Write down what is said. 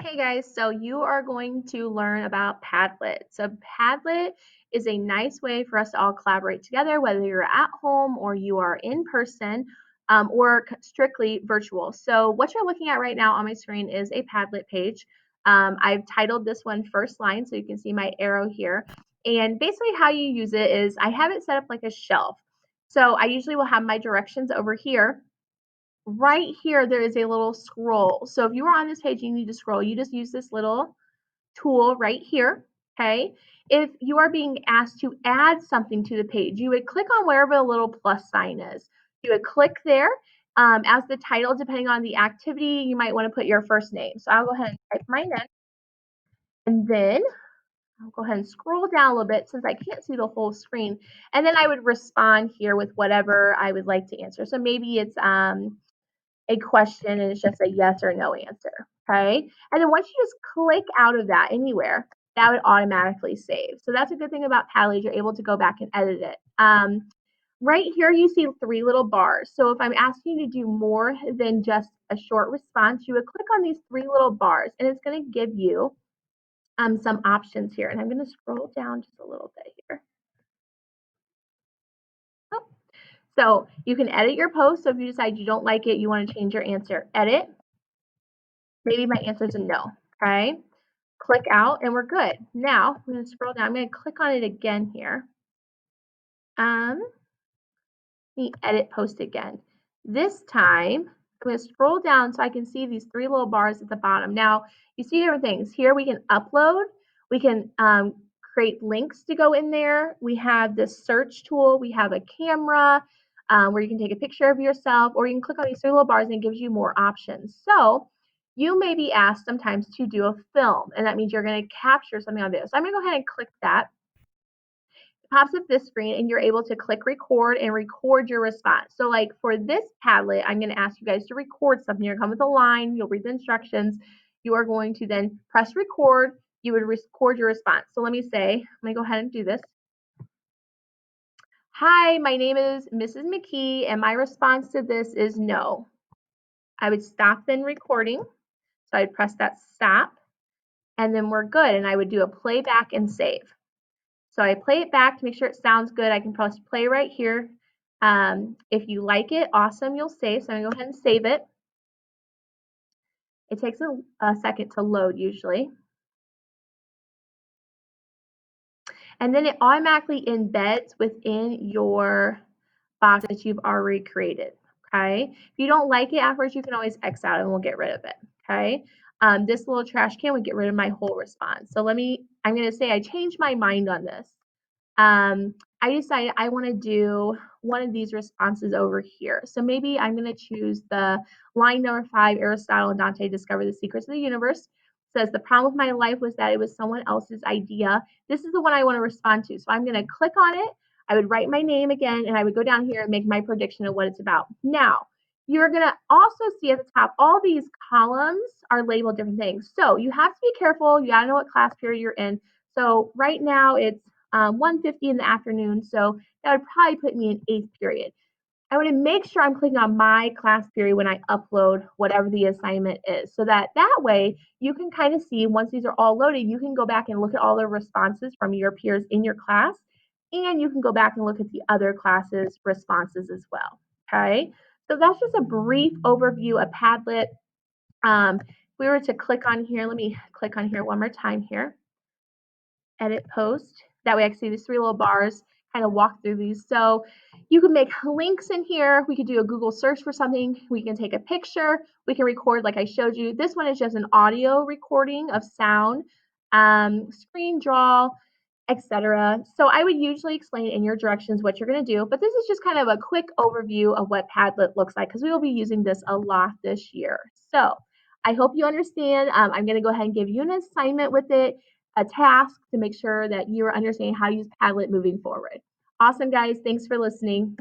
Hey guys, so you are going to learn about Padlet. So Padlet is a nice way for us to all collaborate together, whether you're at home or you are in person or strictly virtual. So what you're looking at right now on my screen is a Padlet page. I've titled this one First Line, so you can see my arrow here. And basically how you use it is I have it set up like a shelf. So I usually will have my directions over here. Right here, there is a little scroll. So if you are on this page, you need to scroll. You just use this little tool right here, okay? If you are being asked to add something to the page, you would click on wherever the little plus sign is. You would click there. As the title, depending on the activity, you might want to put your first name. So I'll go ahead and type my name, and then I'll go ahead and scroll down a little bit since I can't see the whole screen. And then I would respond here with whatever I would like to answer. So maybe it's a question and it's just a yes or no answer. Okay. And then once you just click out of that anywhere, that would automatically save. So that's a good thing about Padlet. You're able to go back and edit it. Right here, you see three little bars. So if I'm asking you to do more than just a short response, you would click on these three little bars and it's going to give you some options here. And I'm going to scroll down just a little bit here. Oh. So you can edit your post. So if you decide you don't like it, you want to change your answer, edit. Maybe my answer is a no, okay? Click out and we're good. Now, I'm gonna scroll down. I'm gonna click on it again here. Let me edit post again. This time, I'm gonna scroll down so I can see these three little bars at the bottom. Now, you see different things. Here we can upload. We can create links to go in there. We have this search tool. We have a camera where you can take a picture of yourself, or you can click on these three little bars and it gives you more options. So you may be asked sometimes to do a film, and that means you're going to capture something on video. So I'm going to go ahead and click that. It pops up this screen, and you're able to click record and record your response. So like for this Padlet, I'm going to ask you guys to record something. You're going to come with a line. You'll read the instructions. You are going to then press record. You would record your response. So let me say, I'm going to go ahead and do this. Hi, my name is Mrs. McKee, and my response to this is no. I would stop then recording. So I'd press that stop, and then we're good. And I would do a playback and save. So I play it back to make sure it sounds good. I can press play right here. If you like it, awesome, you'll save. So I'm gonna go ahead and save it. It takes a second to load usually. And then it automatically embeds within your box that you've already created, okay? If you don't like it afterwards, you can always X out and we'll get rid of it, okay? This little trash can would get rid of my whole response. So I'm gonna say I changed my mind on this. I decided I want to do one of these responses over here. So maybe I'm going to choose the line number 5, Aristotle and Dante discover the secrets of the universe. It says the problem with my life was that it was someone else's idea. This is the one I want to respond to. So I'm going to click on it. I would write my name again, and I would go down here and make my prediction of what it's about. Now, you're going to also see at the top, all these columns are labeled different things. So you have to be careful. You got to know what class period you're in. So right now it's 1:50 in the afternoon, so that would probably put me in 8th period. I want to make sure I'm clicking on my class period when I upload whatever the assignment is, so that way you can kind of see once these are all loaded, you can go back and look at all the responses from your peers in your class, and you can go back and look at the other classes' responses as well, okay? So that's just a brief overview of Padlet. If we were to click on here, let me click on here one more time here. Edit post. That way I can see these three little bars, kind of walk through these. So you can make links in here. We could do a Google search for something. We can take a picture. We can record like I showed you. This one is just an audio recording of sound, screen draw, etc. So I would usually explain in your directions what you're going to do, but this is just kind of a quick overview of what Padlet looks like because we will be using this a lot this year. So I hope you understand. I'm going to go ahead and give you an assignment with it, a task to make sure that you're understanding how to use Padlet moving forward. Awesome, guys. Thanks for listening.